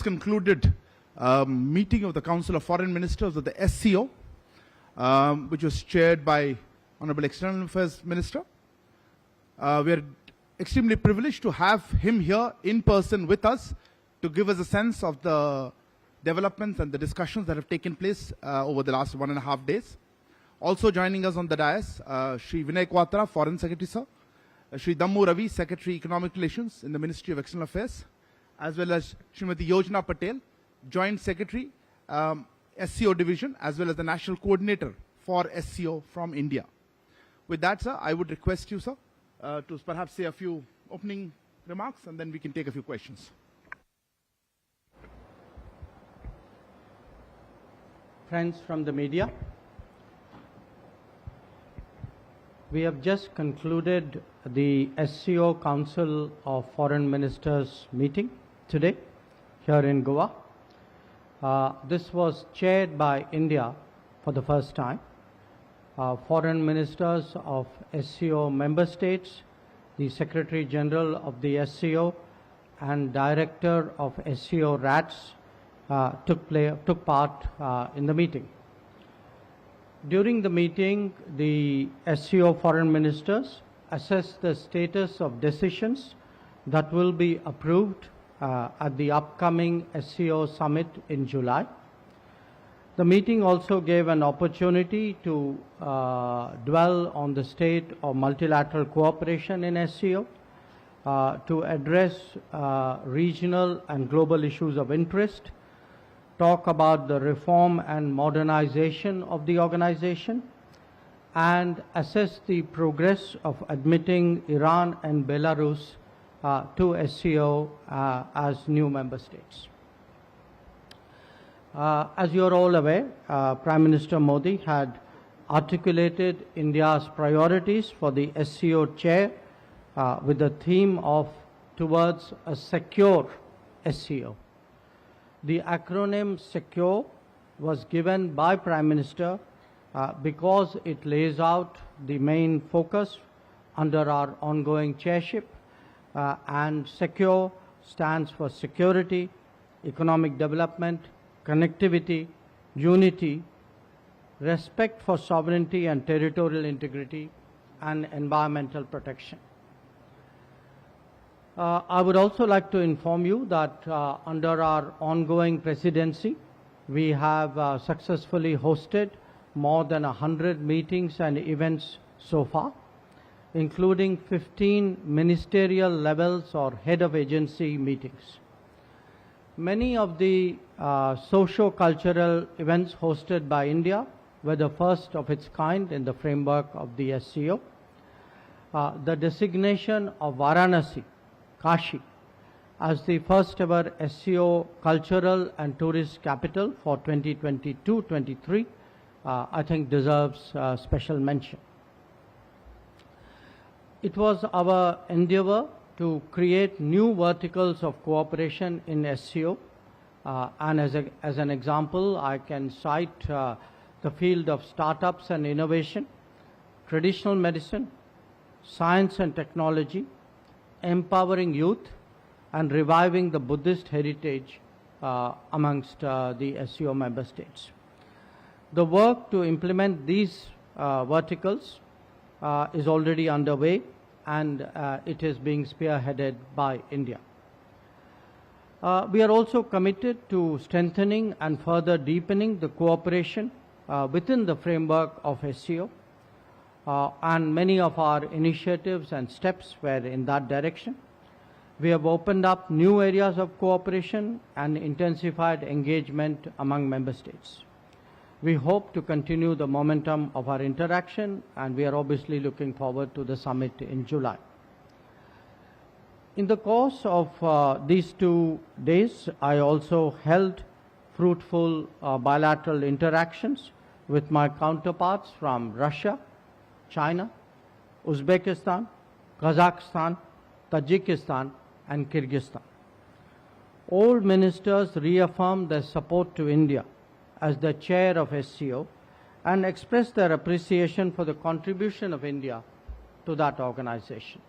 concluded meeting of the Council of Foreign Ministers of the SCO, which was chaired by Honorable External Affairs Minister. We are extremely privileged to have him here in person with us to give us a sense of the developments and the discussions that have taken place over the last 1.5 days. Also joining us on the dais, Shri Vinay Quatra, Foreign Secretary, sir. Shri Dammu Ravi, Secretary Economic Relations in the Ministry of External Affairs, as well as Srimati Yojana Patel, Joint Secretary, SCO Division, as well as the National Coordinator for SCO from India. With that, sir, I would request you, sir, to perhaps say a few opening remarks, and then we can take a few questions. Friends from the media, we have just concluded the SCO Council of Foreign Ministers meeting today here in Goa. This was chaired by India for the first time. Foreign ministers of SCO member states, the Secretary General of the SCO and Director of SCO RATS took part in the meeting. During the meeting, the SCO foreign ministers assessed the status of decisions that will be approved at the upcoming SCO summit in July. The meeting also gave an opportunity to dwell on the state of multilateral cooperation in SCO, to address regional and global issues of interest, talk about the reform and modernization of the organization, and assess the progress of admitting Iran and Belarus to SCO as new member states. As you are all aware, Prime Minister Modi had articulated India's priorities for the SCO chair with the theme of towards a secure SCO. The acronym SECO was given by Prime Minister because it lays out the main focus under our ongoing chairship, and SECO stands for security, economic development, connectivity, unity, respect for sovereignty and territorial integrity, and environmental protection. I would also like to inform you that under our ongoing presidency, we have successfully hosted more than 100 meetings and events so far, including 15 ministerial levels or head of agency meetings. Many of the socio-cultural events hosted by India were the first of its kind in the framework of the SCO. The designation of Varanasi, Kashi, as the first ever SCO cultural and tourist capital for 2022-23, I think deserves special mention. It was our endeavor to create new verticals of cooperation in SCO, and as an example, I can cite the field of startups and innovation, traditional medicine, science and technology, empowering youth, and reviving the Buddhist heritage amongst the SCO member states. The work to implement these verticals is already underway, and it is being spearheaded by India. We are also committed to strengthening and further deepening the cooperation within the framework of SCO, and many of our initiatives and steps were in that direction. We have opened up new areas of cooperation and intensified engagement among member states. We hope to continue the momentum of our interaction, and we are obviously looking forward to the summit in July. In the course of these 2 days, I also held fruitful bilateral interactions with my counterparts from Russia, China, Uzbekistan, Kazakhstan, Tajikistan, and Kyrgyzstan. All ministers reaffirmed their support to India as the chair of SCO and expressed their appreciation for the contribution of India to that organization.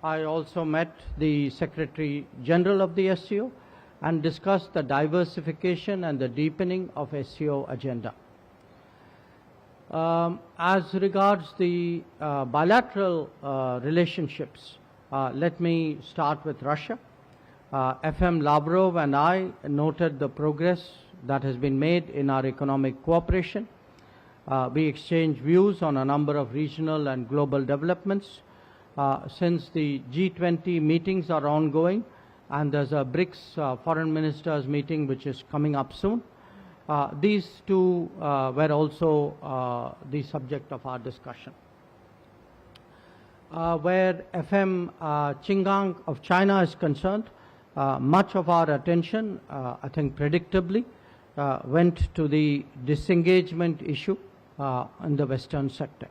I also met the Secretary General of the SCO and discussed the diversification and the deepening of SEO agenda. As regards the bilateral relationships, let me start with Russia. FM Lavrov and I noted the progress that has been made in our economic cooperation. We exchanged views on a number of regional and global developments. Since the G20 meetings are ongoing, and there's a BRICS foreign ministers meeting which is coming up soon, these two were also the subject of our discussion. Where FM Qingang of China is concerned, much of our attention, I think predictably, went to the disengagement issue in the Western sector.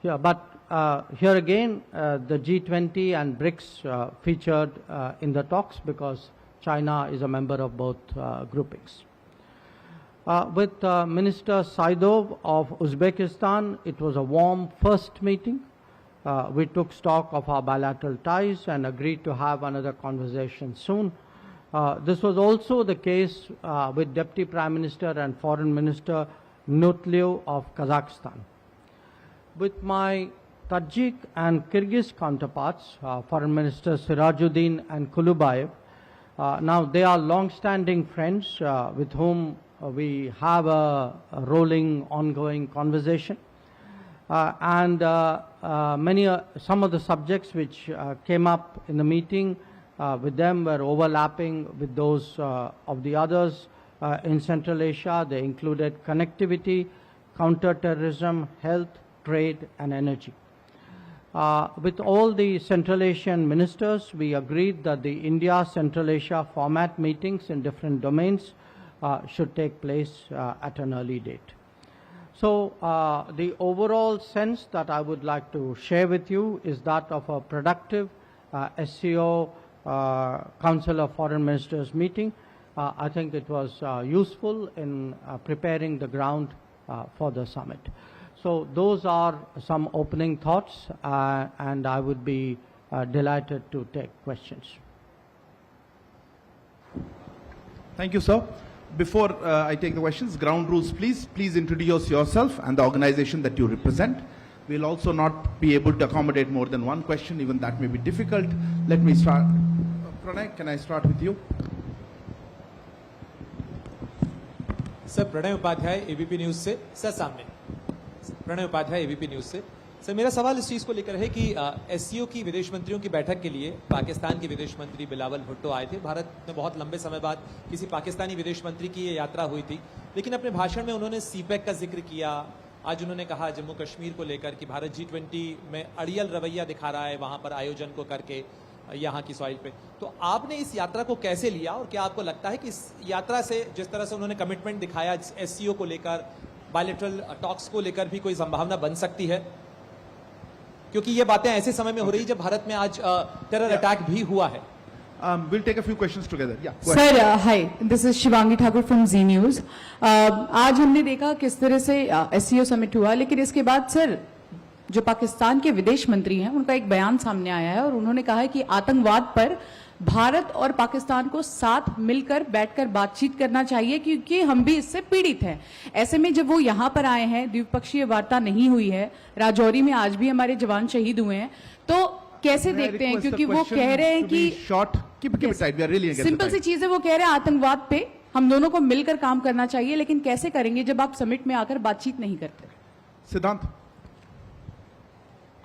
Yeah, but here again, the G20 and BRICS featured in the talks because China is a member of both groupings. With Minister Saidov of Uzbekistan, it was a warm first meeting. We took stock of our bilateral ties and agreed to have another conversation soon. This was also the case with Deputy Prime Minister and Foreign Minister Nutliev of Kazakhstan. With my Tajik and Kyrgyz counterparts, Foreign Minister Sirajuddin and Kulubayev, now they are long-standing friends with whom we have a rolling, ongoing conversation. Some of the subjects which came up in the meeting with them were overlapping with those of the others in Central Asia. They included connectivity, counter-terrorism, health, trade and energy. With all the Central Asian ministers, we agreed that the India-Central Asia format meetings in different domains should take place at an early date. So the overall sense that I would like to share with you is that of a productive SCO Council of Foreign Ministers meeting. I think it was useful in preparing the ground for the summit. So those are some opening thoughts and I would be delighted to take questions. Thank you, sir. Before I take the questions, ground rules, please. Please introduce yourself and the organization that you represent. We'll also not be able to accommodate more than one question, even that may be difficult. Let me start. Pranay, can I start with you? Sir Pranay Upadhyay ABP News से sir सामने प्रणय उपाध्याय एबीपी न्यूज से sir मेरा सवाल इस चीज को लेकर है कि एससीओ की विदेश मंत्रियों की बैठक के लिए पाकिस्तान के विदेश मंत्री बिलावल भुट्टो आए थे। भारत में बहुत लंबे समय बाद किसी पाकिस्तानी विदेश मंत्री की ये यात्रा हुई थी, लेकिन अपने भाषण में उन्होंने सीपैक का जिक्र किया। आज उन्होंने कहा जम्मू कश्मीर को लेकर कि भारत G20 में अड़ियल रवैया दिखा रहा है वहां पर आयोजन को करके यहाँ की सॉइल पे। तो आपने इस यात्रा को कैसे लिया और क्या आपको लगता है कि इस यात्रा से जिस तरह से उन्होंने कमिटमेंट दिखाया एससीओ को लेकर, बायलैटरल टॉक्स को लेकर भी कोई संभावना बन सकती है? क्योंकि ये बातें ऐसे समय में हो रही जब भारत में आज टेरर अटैक भी हुआ है। We'll take a few questions together. Yeah, go ahead. Sir, hi. This is Shivangi Thakur from Z News. आज हमने देखा किस तरह से SEO समिट हुआ, लेकिन इसके बाद सर जो पाकिस्तान के विदेश मंत्री हैं उनका एक बयान सामने आया है और उन्होंने कहा है कि आतंकवाद पर भारत और पाकिस्तान को साथ मिलकर बैठकर बातचीत करना चाहिए क्योंकि हम भी इससे पीड़ित हैं। ऐसे में जब वो यहाँ पर आए हैं, द्विपक्षीय वार्ता नहीं हुई है, राजौरी में आज भी हमारे जवान शहीद हुए हैं, तो कैसे देखते हैं? क्योंकि वो कह रहे हैं कि सिंपल सी चीज है, वो कह रहे हैं आतंकवाद पे हम दोनों को मिलकर काम करना चाहिए, लेकिन कैसे करेंगे जब आप समिट में आकर बातचीत नहीं करते? सिद्धांत.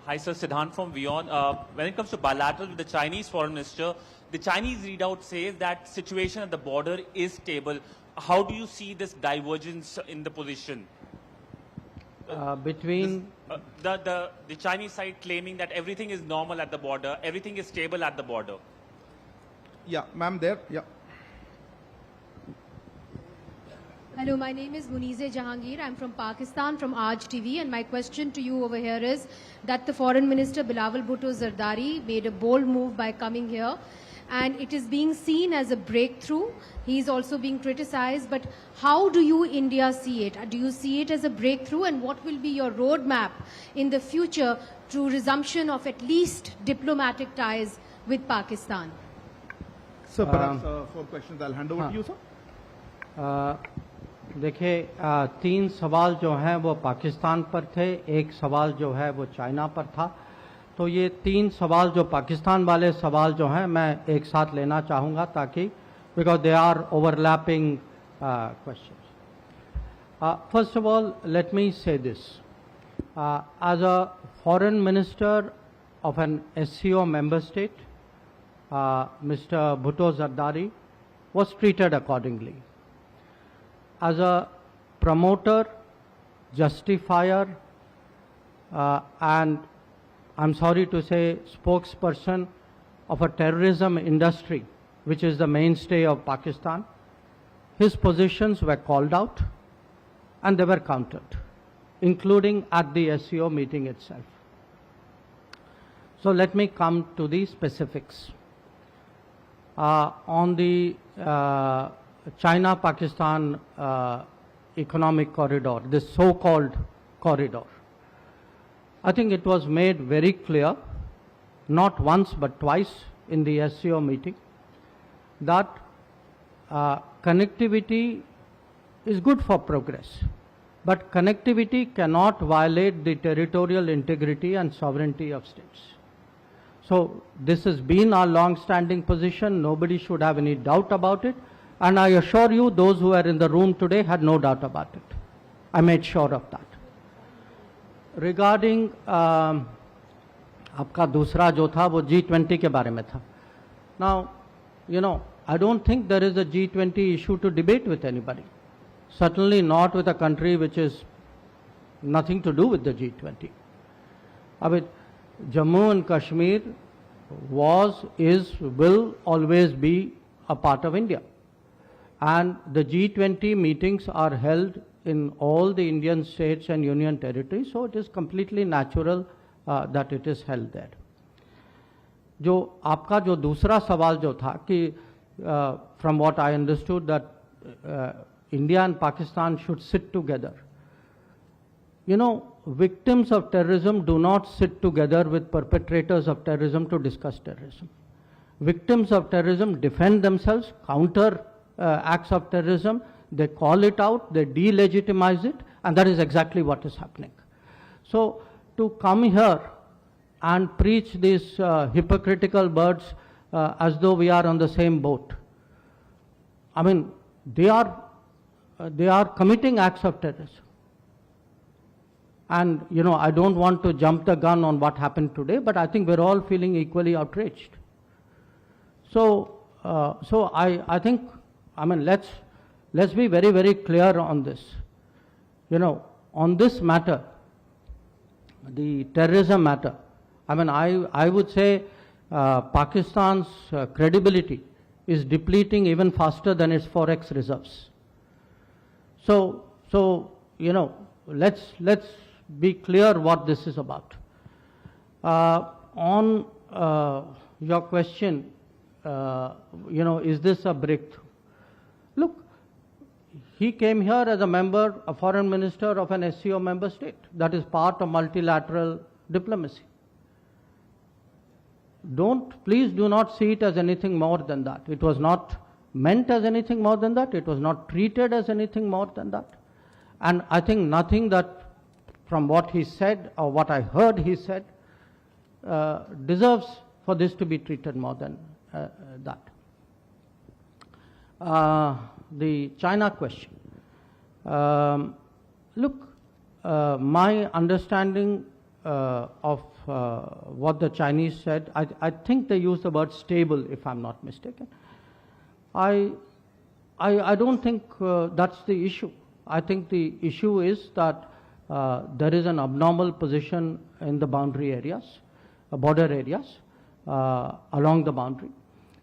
Hi sir, Siddhant from WION. When it comes to bilateral with the Chinese foreign minister, the Chinese readout says that situation at the border is stable. How do you see this divergence in the position? Between the Chinese side claiming that everything is normal at the border, everything is stable at the border. Yeah, ma'am there. Yeah. Hello, my name is EAM Jaishankar. I'm from Pakistan, from Aaj TV, and my question to you over here is that the Foreign Minister Bilaval Bhutto Zardari made a bold move by coming here, and it is being seen as a breakthrough. He's also being criticized, but how do you, India, see it? Do you see it as a breakthrough, and what will be your roadmap in the future to resumption of at least diplomatic ties with Pakistan? Sir, perhaps 4 questions. I'll hand over to you, sir. देखिए, 3 सवाल जो हैं वो पाकिस्तान पर थे, 1 सवाल जो है वो चाइना पर था। तो ये 3 सवाल जो पाकिस्तान वाले सवाल जो हैं मैं एक साथ लेना चाहूँगा, ताकि because they are overlapping questions. First of all, let me say this. As a foreign minister of an SCO member state, Mr. Bhutto Zardari was treated accordingly. As a promoter, justifier, and I'm sorry to say spokesperson of a terrorism industry, which is the mainstay of Pakistan, his positions were called out and they were countered, including at the SEO meeting itself. So let me come to the specifics. On the China-Pakistan economic corridor, this so-called corridor, I think it was made very clear, not once but twice in the SEO meeting, that connectivity is good for progress, but connectivity cannot violate the territorial integrity and sovereignty of states. So this has been our long-standing position. Nobody should have any doubt about it. And I assure you, those who are in the room today had no doubt about it. I made sure of that. Regarding आपका दूसरा जो था वो G20 के बारे में था. Now, you know, I don't think there is a G20 issue to debate with anybody. Certainly not with a country which is nothing to do with the G20. I mean, Jammu and Kashmir was, is, will always be a part of India. And the G20 meetings are held in all the Indian states and union territories, so it is completely natural that it is held there. जो आपका जो दूसरा सवाल जो था कि from what I understood that India and Pakistan should sit together. You know, victims of terrorism do not sit together with perpetrators of terrorism to discuss terrorism. Victims of terrorism defend themselves, counter acts of terrorism, they call it out, they delegitimize it, and that is exactly what is happening. So to come here and preach these hypocritical words as though we are on the same boat, I mean, they are committing acts of terrorism. And, you know, I don't want to jump the gun on what happened today, but I think we're all feeling equally outraged. So, I think, I mean, let's be very, very clear on this. You know, on this matter, the terrorism matter, I mean, I would say Pakistan's credibility is depleting even faster than its forex reserves. So, you know, let's be clear what this is about. On your question, you know, is this a breakthrough? Look, he came here as a member, a foreign minister of an SCO member state. That is part of multilateral diplomacy. Please do not see it as anything more than that. It was not meant as anything more than that. It was not treated as anything more than that. And I think nothing that from what he said or what I heard he said deserves for this to be treated more than that. The China question. Look, my understanding of what the Chinese said, I think they used the word stable, if I'm not mistaken. I don't think that's the issue. I think the issue is that there is an abnormal position in the boundary areas, border areas, along the boundary.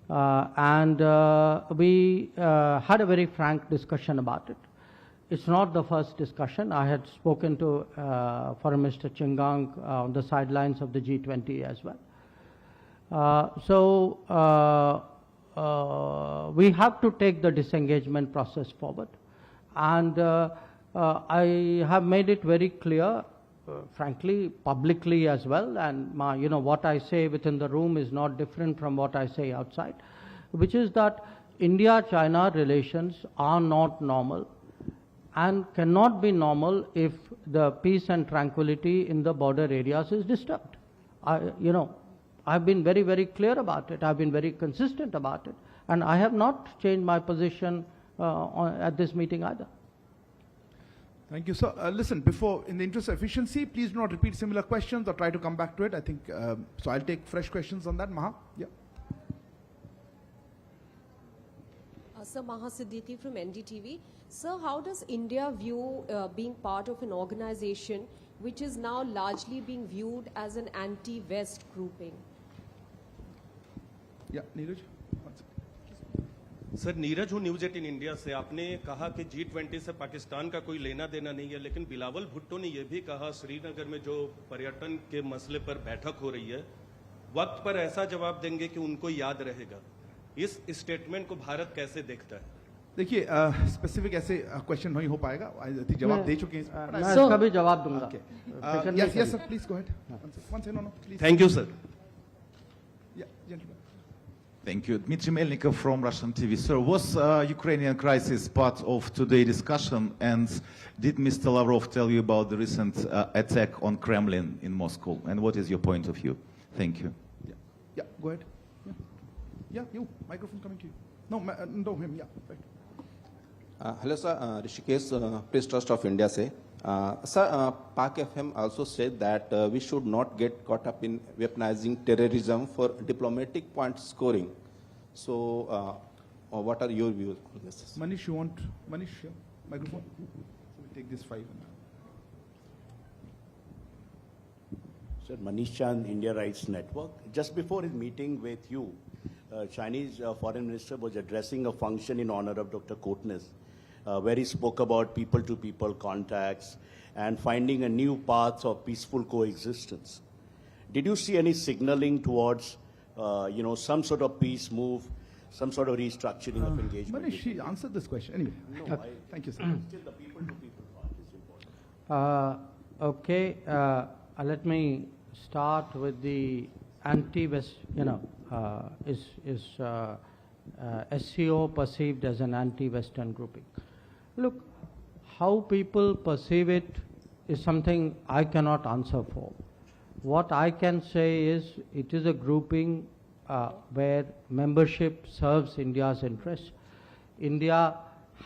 And we had a very frank discussion about it. It's not the first discussion. I had spoken to Foreign Minister Chingang on the sidelines of the G20 as well. We have to take the disengagement process forward. And I have made it very clear, frankly, publicly as well, and you know, what I say within the room is not different from what I say outside, which is that India-China relations are not normal and cannot be normal if the peace and tranquility in the border areas is disturbed. I've been very, very clear about it. I've been very consistent about it. And I have not changed my position at this meeting either. Thank you, sir. Listen, in the interest of efficiency, please do not repeat similar questions or try to come back to it. I think, so I'll take fresh questions on that. Maha? Yeah. Sir, Maha Siddiqui from NDTV. Sir, how does India view being part of an organization which is now largely being viewed as an anti-West grouping? Yeah, Neeraj? Sir Neeraj हूँ news 18 India से। आपने कहा कि G20 से पाकिस्तान का कोई लेना देना नहीं है, लेकिन बिलावल भुट्टो ने यह भी कहा श्रीनगर में जो पर्यटन के मसले पर बैठक हो रही है, वक्त पर ऐसा जवाब देंगे कि उनको याद रहेगा। इस स्टेटमेंट को भारत कैसे देखता है? देखिए, स्पेसिफिक ऐसे क्वेश्चन नहीं हो पाएगा, जवाब दे चुके हैं। मैं इसका भी जवाब दूंगा। Yes, sir, please go ahead. One second, no, please. Thank you sir. Yeah, gentlemen. Thank you. Dmitry Melnikov from Russian TV. Sir, was Ukrainian crisis part of today's discussion, and did Mr. Lavrov tell you about the recent attack on Kremlin in Moscow, and what is your point of view? Thank you. Yeah, go ahead. Yeah, you. Microphone coming to you. No, no, him. Yeah, right. Hello, sir. Rishikesh, Press Trust of India say. Sir, Pak FM also said that we should not get caught up in weaponizing terrorism for diplomatic point scoring. So, what are your views on this? Manish, you want Manish? Yeah, microphone. So we'll take this 5. Sir, Manish Chand, India Rights Network. Just before his meeting with you, Chinese Foreign Minister was addressing a function in honor of Dr. Kotnis, where he spoke about people-to-people contacts and finding a new path of peaceful coexistence. Did you see any signaling towards, some sort of peace move, some sort of restructuring of engagement? Manish, she answered this question. Anyway, No, thank you, sir. still the people-to-people part is important. Okay, let me start with the anti-West, is SCO perceived as an anti-Western grouping? Look, how people perceive it is something I cannot answer for. What I can say is it is a grouping where membership serves India's interests. India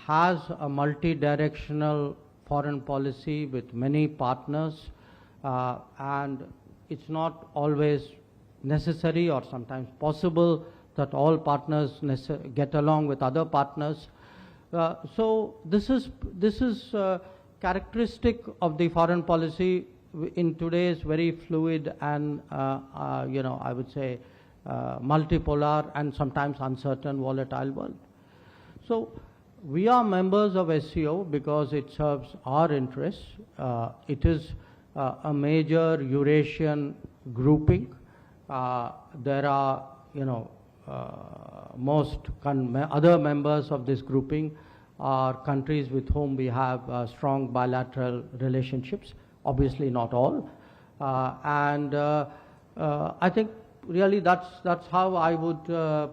has a multi-directional foreign policy with many partners, and it's not always necessary or sometimes possible that all partners get along with other partners. So this is characteristic of the foreign policy in today's very fluid and I would say multipolar and sometimes uncertain, volatile world. So we are members of SCO because it serves our interests. It is a major Eurasian grouping. There are most other members of this grouping are countries with whom we have strong bilateral relationships, obviously not all. I think really that's how I would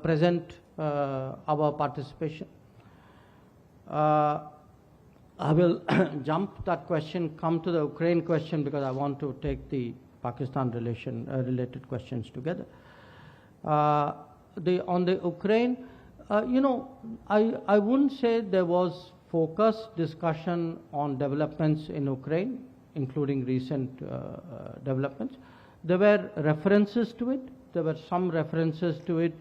present our participation. I will jump that question, come to the Ukraine question because I want to take the Pakistan related questions together. On the Ukraine, I wouldn't say there was focused discussion on developments in Ukraine, including recent developments. There were references to it. There were some references to it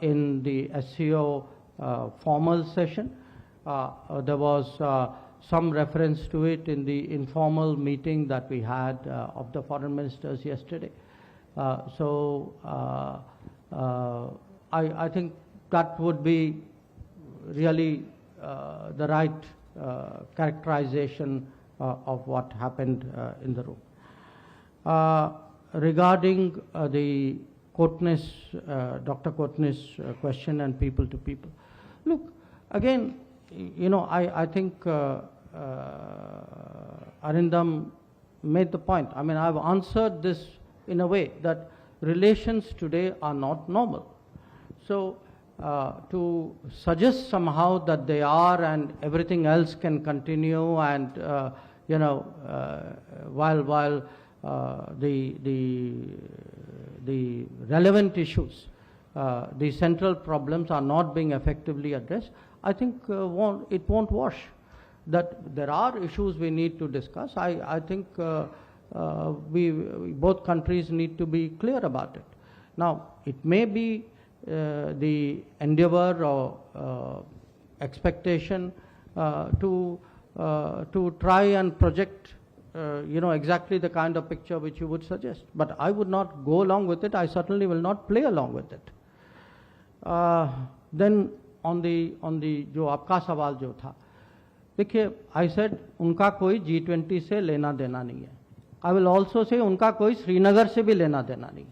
in the SCO formal session. There was some reference to it in the informal meeting that we had of the foreign ministers yesterday. I think that would be really the right characterization of what happened in the room. Regarding the Kotnis, Dr. Kotnis question and people to people. Look, again, I think Arindam made the point. I mean, I've answered this in a way that relations today are not normal. So to suggest somehow that they are and everything else can continue, and while the relevant issues, the central problems are not being effectively addressed, I think it won't wash. That there are issues we need to discuss. I think both countries need to be clear about it. Now, it may be the endeavor or expectation to try and project exactly the kind of picture which you would suggest, but I would not go along with it. I certainly will not play along with it. Then on the जो आपका सवाल जो था, देखिए, I said उनका कोई G20 से लेना देना नहीं है. I will also say उनका कोई श्रीनगर से भी लेना देना नहीं है.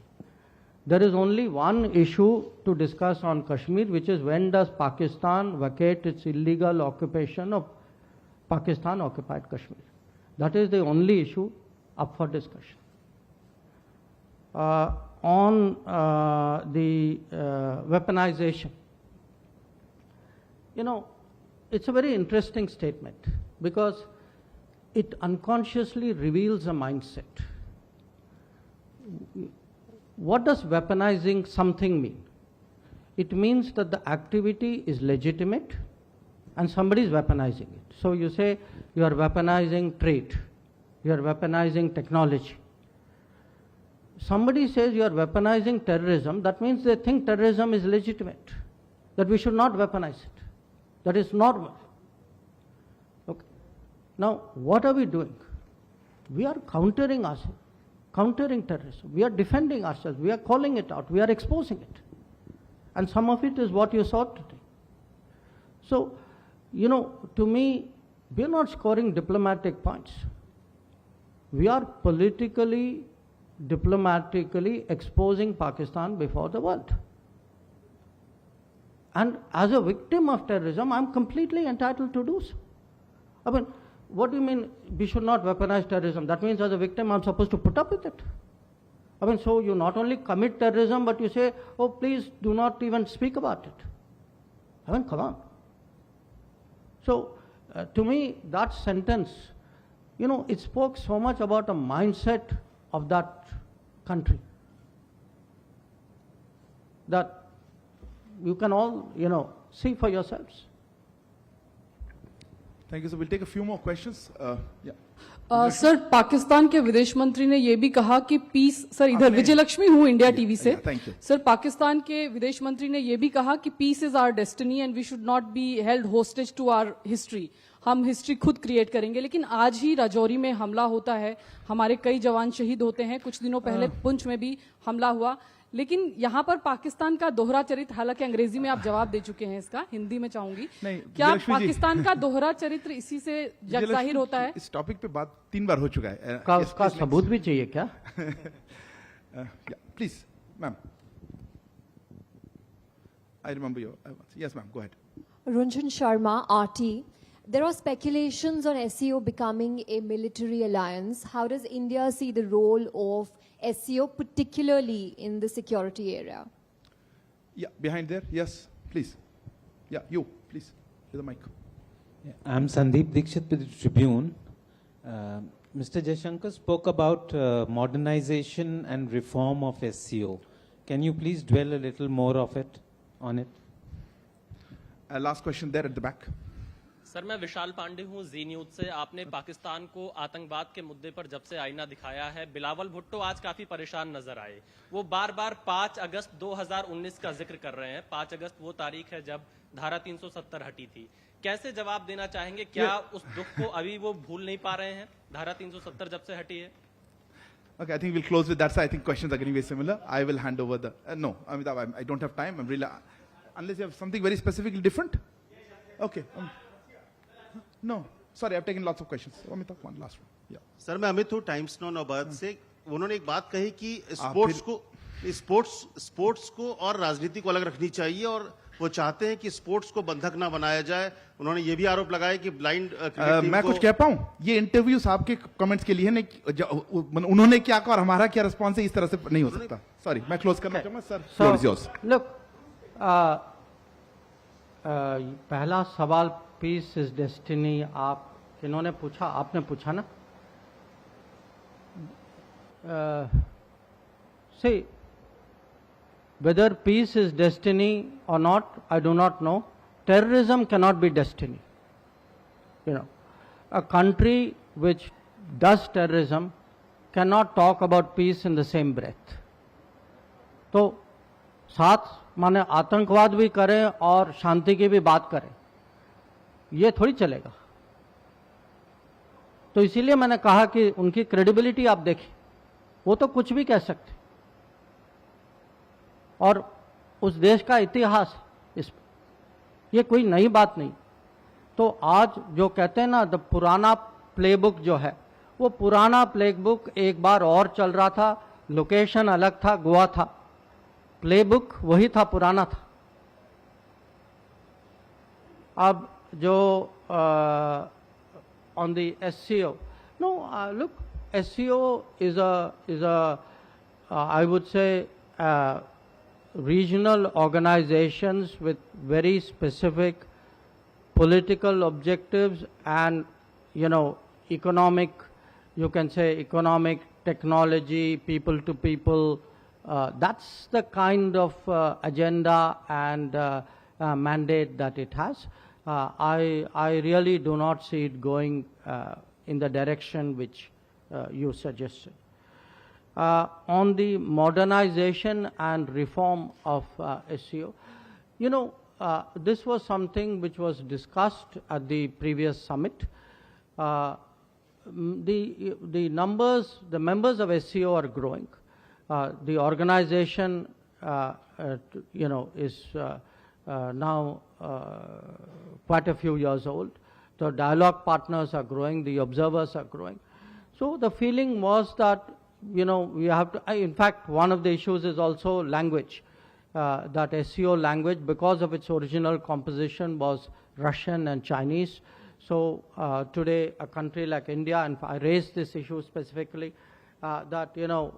There is only one issue to discuss on Kashmir, which is when does Pakistan vacate its illegal occupation of Pakistan occupied Kashmir. That is the only issue up for discussion. On the weaponization, it's a very interesting statement because it unconsciously reveals a mindset. What does weaponizing something mean? It means that the activity is legitimate and somebody is weaponizing it. So you say you are weaponizing trade, you are weaponizing technology. Somebody says you are weaponizing terrorism, that means they think terrorism is legitimate, that we should not weaponize it. That is normal. Okay. Now, what are we doing? We are countering ourselves, countering terrorism. We are defending ourselves. We are calling it out. We are exposing it. And some of it is what you saw today. So, to me, we are not scoring diplomatic points. We are politically, diplomatically exposing Pakistan before the world. And as a victim of terrorism, I'm completely entitled to do so. I mean, what do you mean we should not weaponize terrorism? That means as a victim, I'm supposed to put up with it. I mean, so you not only commit terrorism, but you say, oh, please do not even speak about it. I mean, come on. So, to me, that sentence, it spoke so much about a mindset of that country that you can all, see for yourselves. Thank you. So we'll take a few more questions. Sir, Pakistan के विदेश मंत्री ने ये भी कहा कि piece, sir इधर विजय लक्ष्मी हूँ इंडिया टीवी से. सर, पाकिस्तान के विदेश मंत्री ने ये भी कहा कि peace is our destiny and we should not be held hostage to our history. हम हिस्ट्री खुद क्रिएट करेंगे. लेकिन आज ही राजौरी में हमला होता है, हमारे कई जवान शहीद होते हैं. कुछ दिनों पहले पुंछ में भी हमला हुआ. लेकिन यहाँ पर पाकिस्तान का दोहरा चरित्र, हालांकि अंग्रेजी में आप जवाब दे चुके हैं इसका, हिंदी में चाहूंगी, क्या पाकिस्तान का दोहरा चरित्र इसी से जग जाहिर होता है? इस टॉपिक पे बात 3 बार हो चुका है. उसका सबूत भी चाहिए क्या? Please ma'am, I remember your. Yes ma'am, go ahead. Runjan Sharma, RT. There are speculations on SEO becoming a military alliance. How does India see the role of SEO, particularly in the security area? Yeah, behind there. Yes, please. Yeah, you, please. To the mic. I'm Sandeep Dikshit with the Tribune. Mr. Jaishankar spoke about modernization and reform of SEO. Can you please dwell a little more on it? Last question there at the back. Sir, मैं विशाल पांडे हूँ जी news से. आपने पाकिस्तान को आतंकवाद के मुद्दे पर जब से आईना दिखाया है, बिलावल भुट्टो आज काफी परेशान नजर आए. वो बार बार 5 अगस्त 2019 का जिक्र कर रहे हैं. 5 अगस्त वो तारीख है जब धारा 370 हटी थी. कैसे जवाब देना चाहेंगे? क्या उस दुख को अभी वो भूल नहीं पा रहे हैं, धारा 370 जब से हटी है? Okay, I think we'll close with that. So I think questions are getting very similar. I will hand over the... no, Amitabh, I don't have time. I'm really... unless you have something very specifically different? Okay. No, sorry, I've taken lots of questions. Amitabh, one last one. Yeah. Sir, मैं अमित हूँ times now Nawabad से. उन्होंने एक बात कही कि sports को और राजनीति को अलग रखनी चाहिए और वो चाहते हैं कि स्पोर्ट्स को बंधक ना बनाया जाए. उन्होंने ये भी आरोप लगाया कि ब्लाइंड मैं कुछ कह पाऊं? ये इंटरव्यूज आपके कमेंट्स के लिए है. उन्होंने क्या कहा और हमारा क्या रिस्पॉन्स है, इस तरह से नहीं हो सकता. सॉरी, मैं क्लोज करना चाहूंगा. Sir, floor is yours. Look, पहला सवाल पीस इज डेस्टिनी आप किन्होंने पूछा, आपने पूछा ना? See, whether peace is destiny or not, I do not know. Terrorism cannot be destiny. You know, a country which does terrorism cannot talk about peace in the same breath. तो साथ माने आतंकवाद भी करें और शांति की भी बात करें, ये थोड़ी चलेगा। तो इसीलिए मैंने कहा कि उनकी क्रेडिबिलिटी आप देखें, वो तो कुछ भी कह सकते, और उस देश का इतिहास ये कोई नई बात नहीं। तो आज जो कहते हैं ना, द पुराना प्लेबुक जो है, वो पुराना प्लेबुक एक बार और चल रहा था, लोकेशन अलग था, गोवा था, प्लेबुक वही था, पुराना था। अब जो on the SCO, no, look, SCO is a I would say regional organizations with very specific political objectives and, you know, economic, you can say economic, technology, people to people, that's the kind of agenda and mandate that it has. I really do not see it going in the direction which you suggested. On the modernization and reform of SEO, you know, this was something which was discussed at the previous summit. The numbers, the members of SEO are growing. The organization, you know, is now quite a few years old. The dialogue partners are growing, the observers are growing. So the feeling was that, you know, we have to, in fact, one of the issues is also language. That SEO language, because of its original composition, was Russian and Chinese. So today, a country like India, and I raised this issue specifically, that, you know,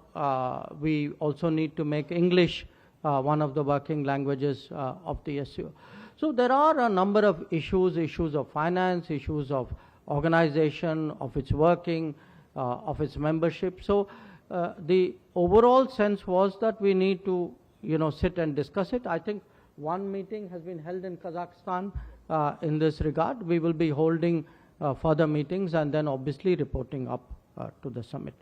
we also need to make English one of the working languages of the SEO. So there are a number of issues of finance, issues of organization, of its working, of its membership. So the overall sense was that we need to, you know, sit and discuss it. I think one meeting has been held in Kazakhstan in this regard. We will be holding further meetings and then obviously reporting up to the summit.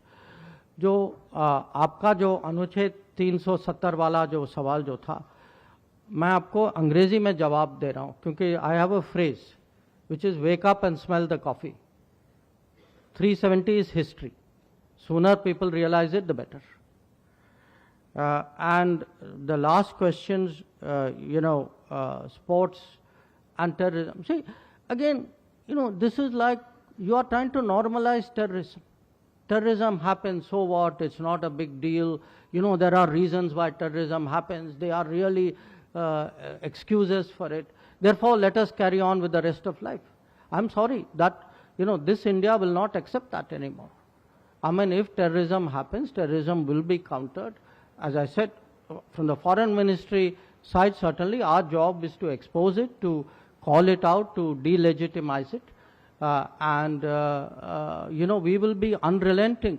जो आपका जो अनुच्छेद 370 वाला जो सवाल जो था, मैं आपको अंग्रेजी में जवाब दे रहा हूँ, क्योंकि I have a phrase which is wake up and smell the coffee. 370 is history. Sooner people realize it, the better. And the last questions, you know, sports and terrorism. See, again, you know, this is like you are trying to normalize terrorism. Terrorism happens, so what? It's not a big deal. You know, there are reasons why terrorism happens. They are really excuses for it. Therefore, let us carry on with the rest of life. I'm sorry that, you know, this India will not accept that anymore. I mean, if terrorism happens, terrorism will be countered. As I said, from the foreign ministry side, certainly our job is to expose it, to call it out, to delegitimize it. You know, we will be unrelenting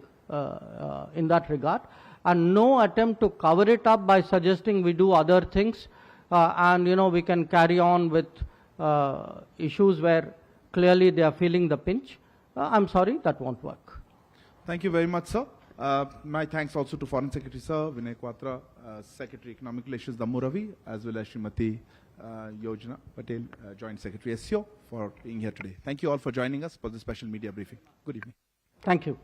in that regard. And no attempt to cover it up by suggesting we do other things and, you know, we can carry on with issues where clearly they are feeling the pinch. I'm sorry, that won't work. Thank you very much, sir. My thanks also to Foreign Secretary, sir, Vinay Quatra, Secretary Economic Relations, Dammu Ravi, as well as Srimati Yojana Patel, Joint Secretary SEO, for being here today. Thank you all for joining us for this special media briefing. Good evening. Thank you.